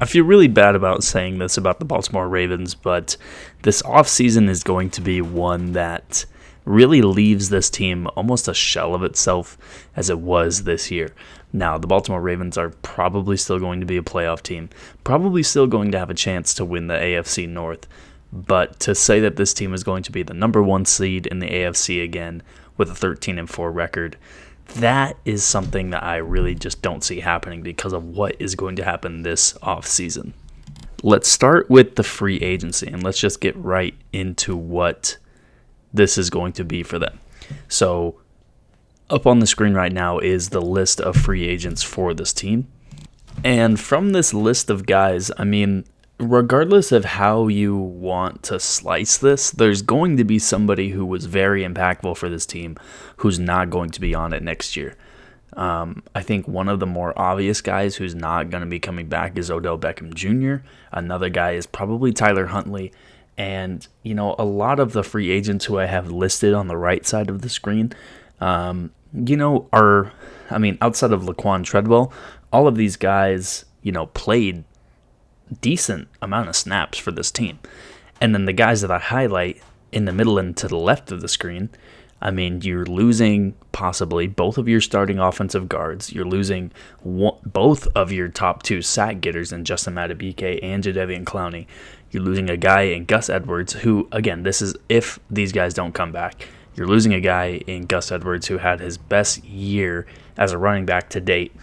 I feel really bad about saying this about the Baltimore Ravens, but this offseason is going to be one that really leaves this team almost a shell of itself as it was this year. Now, the Baltimore Ravens are probably still going to be a playoff team, probably still going to have a chance to win the AFC North, but to say that this team is going to be the number one seed in the AFC again with a 13-4 record, that is something that I really just don't see happening because of what is going to happen this offseason. Let's start with the free agency, and let's just get right into what this is going to be for them. So up on the screen right now is the list of free agents for this team. And from this list of guys, I mean, regardless of how you want to slice this, there's going to be somebody who was very impactful for this team who's not going to be on it next year. I think one of the more obvious guys who's not going to be coming back is Odell Beckham Jr. Another guy is probably Tyler Huntley. And, you know, a lot of the free agents who I have listed on the right side of the screen, outside of Laquan Treadwell, all of these guys, played decent amount of snaps for this team. And then the guys that I highlight in the middle and to the left of the screen, I mean, you're losing possibly both of your starting offensive guards. You're losing both of your top two sack getters in Justin Madubuike and Jadeveon Clowney. You're losing a guy in Gus Edwards who, again, this is if these guys don't come back. You're losing a guy in Gus Edwards who had his best year as a running back to date.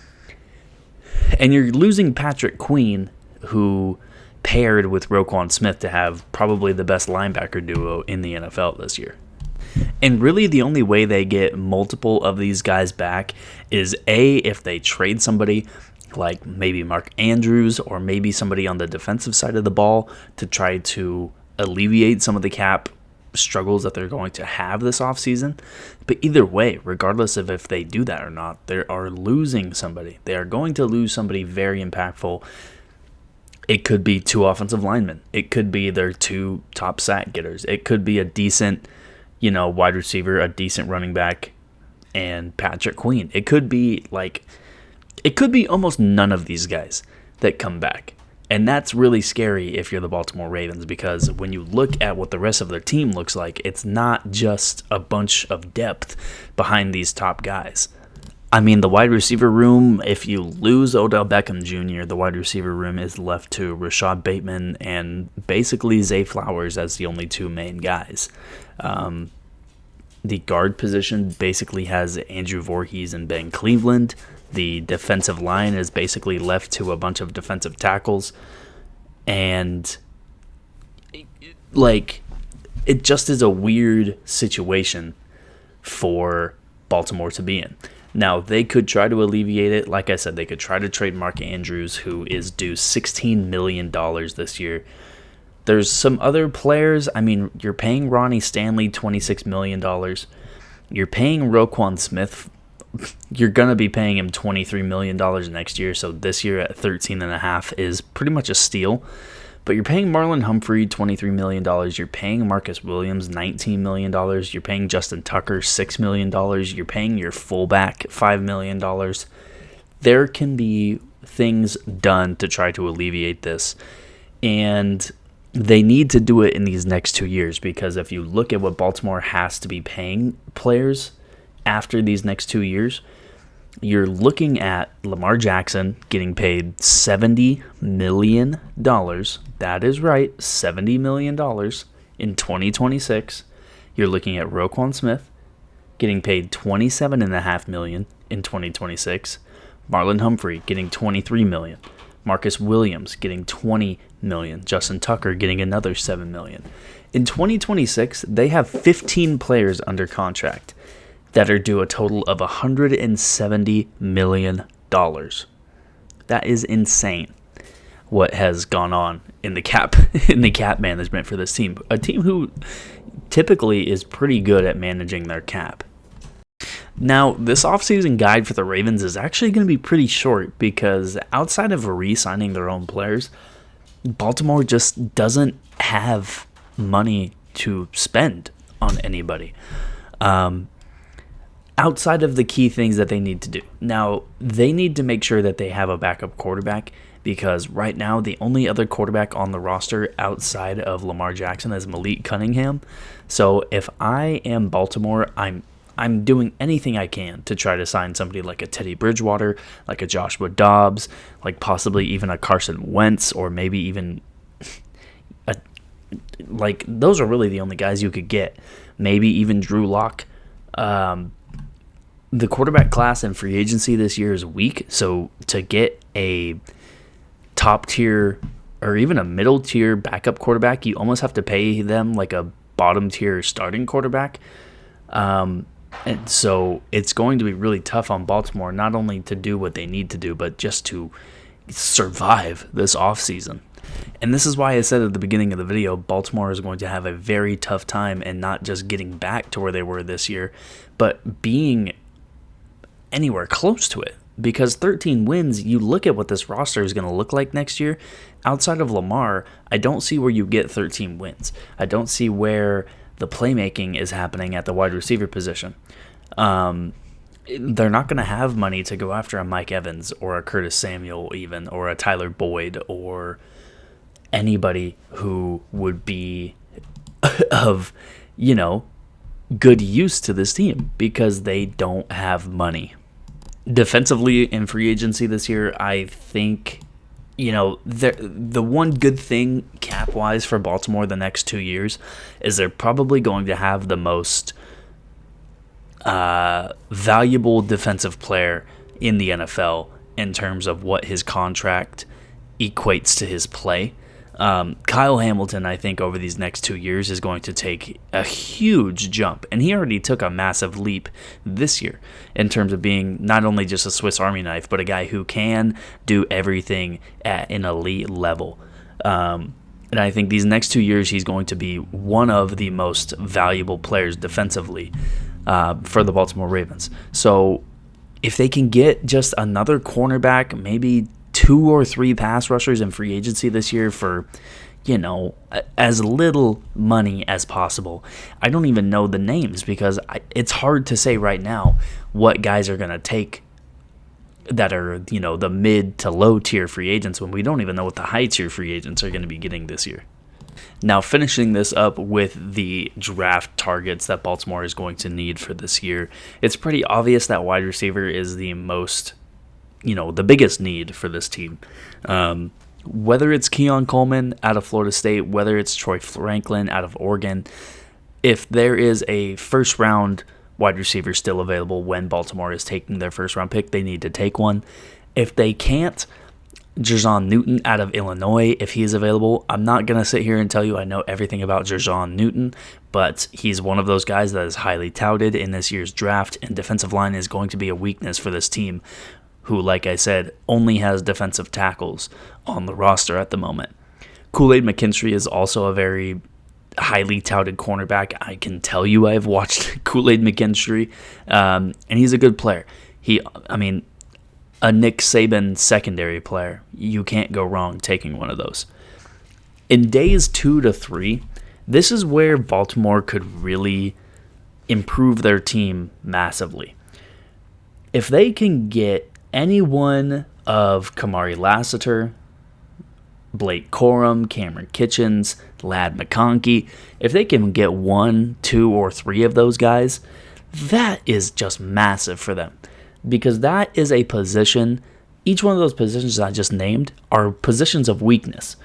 And you're losing Patrick Queen, who paired with Roquan Smith to have probably the best linebacker duo in the NFL this year. And really the only way they get multiple of these guys back is if they trade somebody like maybe Mark Andrews or maybe somebody on the defensive side of the ball to try to alleviate some of the cap struggles that they're going to have this offseason. But either way, regardless of if they do that or not, they are losing somebody. They are going to lose somebody very impactful. It could be two offensive linemen. It could be their two top sack getters. It could be a decent, wide receiver, a decent running back, and Patrick Queen. It could be almost none of these guys that come back. And that's really scary if you're the Baltimore Ravens, because when you look at what the rest of their team looks like, it's not just a bunch of depth behind these top guys. I mean, the wide receiver room, if you lose Odell Beckham Jr., the wide receiver room is left to Rashad Bateman and basically Zay Flowers as the only two main guys. The guard position basically has Andrew Voorhees and Ben Cleveland. The defensive line is basically left to a bunch of defensive tackles. And, it just is a weird situation for Baltimore to be in. Now, they could try to alleviate it. Like I said, they could try to trade Mark Andrews, who is due $16 million this year. There's some other players. I mean, you're paying Ronnie Stanley $26 million. You're paying Roquan Smith. You're going to be paying him $23 million next year. So this year at $13.5 is pretty much a steal. But you're paying Marlon Humphrey $23 million. You're paying Marcus Williams $19 million. You're paying Justin Tucker $6 million. You're paying your fullback $5 million. There can be things done to try to alleviate this. And they need to do it in these next 2 years, because if you look at what Baltimore has to be paying players after these next 2 years, you're looking at Lamar Jackson getting paid $70 million. That is right, $70 million in 2026. You're looking at Roquan Smith getting paid $27.5 million in 2026. Marlon Humphrey getting $23 million. Marcus Williams getting $20 million. Justin Tucker getting another $7 million. In 2026, they have 15 players under contract that are due a total of $170 million. That is insane what has gone on in the cap management for this team. A team who typically is pretty good at managing their cap. Now, this offseason guide for the Ravens is actually going to be pretty short, because outside of re-signing their own players, Baltimore just doesn't have money to spend on anybody. Outside of the key things that they need to do. Now, they need to make sure that they have a backup quarterback. because right now the only other quarterback on the roster outside of Lamar Jackson is Malik Cunningham. So if I am Baltimore, I'm doing anything I can to try to sign somebody like a Teddy Bridgewater, like a Joshua Dobbs, like possibly even a Carson Wentz, or maybe even like those are really the only guys you could get. Maybe even Drew Lock. The quarterback class in free agency this year is weak, so to get a top tier or even a middle tier backup quarterback, you almost have to pay them like a bottom tier starting quarterback. And so it's going to be really tough on Baltimore, not only to do what they need to do, but just to survive this offseason. And this is why I said at the beginning of the video, Baltimore is going to have a very tough time, and not just getting back to where they were this year, but being anywhere close to it. Because 13 wins, you look at what this roster is going to look like next year. Outside of Lamar, I don't see where you get 13 wins. I don't see where the playmaking is happening at the wide receiver position. They're not going to have money to go after a Mike Evans or a Curtis Samuel even, or a Tyler Boyd, or anybody who would be of, good use to this team, because they don't have money. Defensively in free agency this year, I think, the one good thing cap-wise for Baltimore the next 2 years is they're probably going to have the most valuable defensive player in the NFL in terms of what his contract equates to his play. Kyle Hamilton, I think, over these next 2 years is going to take a huge jump, and he already took a massive leap this year in terms of being not only just a Swiss Army knife, but a guy who can do everything at an elite level. And I think these next 2 years he's going to be one of the most valuable players defensively for the Baltimore Ravens. So if they can get just another cornerback, maybe 2 or 3 pass rushers in free agency this year for, as little money as possible. I don't even know the names, because it's hard to say right now what guys are going to take that are, the mid to low tier free agents, when we don't even know what the high tier free agents are going to be getting this year. Now, finishing this up with the draft targets that Baltimore is going to need for this year, it's pretty obvious that wide receiver is the most, the biggest need for this team. Whether it's Keon Coleman out of Florida State, whether it's Troy Franklin out of Oregon, if there is a first-round wide receiver still available when Baltimore is taking their first-round pick, they need to take one. If they can't, Jer'Zhan Newton out of Illinois, if he is available. I'm not going to sit here and tell you I know everything about Jer'Zhan Newton, but he's one of those guys that is highly touted in this year's draft, and defensive line is going to be a weakness for this team, who, like I said, only has defensive tackles on the roster at the moment. Kool-Aid McKinstry is also a very highly touted cornerback. I can tell you I've watched Kool-Aid McKinstry, and he's a good player. A Nick Saban secondary player. You can't go wrong taking one of those. In days 2 to 3, this is where Baltimore could really improve their team massively. If they can get any one of Kamari Lassiter, Blake Corum, Cameron Kitchens, Ladd McConkey, if they can get 1, 2, or 3 of those guys, that is just massive for them. Because that is a position, each one of those positions I just named are positions of weakness.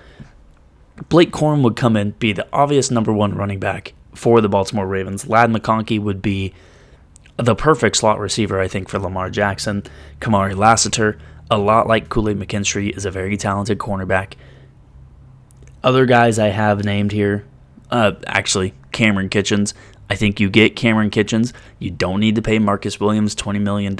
Blake Corum would come in, be the obvious number 1 running back for the Baltimore Ravens. Ladd McConkey would be the perfect slot receiver, I think, for Lamar Jackson. Kamari Lassiter, a lot like Kool-Aid McKinstry, is a very talented cornerback. Other guys I have named here, Cameron Kitchens. I think you get Cameron Kitchens. You don't need to pay Marcus Williams $20 million.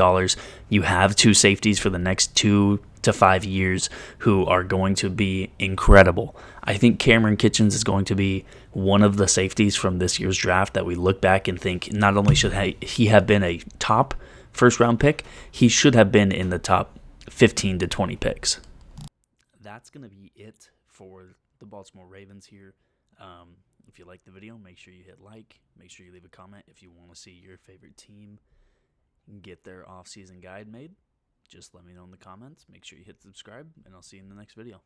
You have 2 safeties for the next 2 to 5 years who are going to be incredible. I think Cameron Kitchens is going to be one of the safeties from this year's draft that we look back and think not only should he have been a top first-round pick, he should have been in the top 15 to 20 picks. That's going to be it for the Baltimore Ravens here. If you like the video, make sure you hit like. Make sure you leave a comment if you want to see your favorite team get their off-season guide made. Just let me know in the comments. Make sure you hit subscribe, and I'll see you in the next video.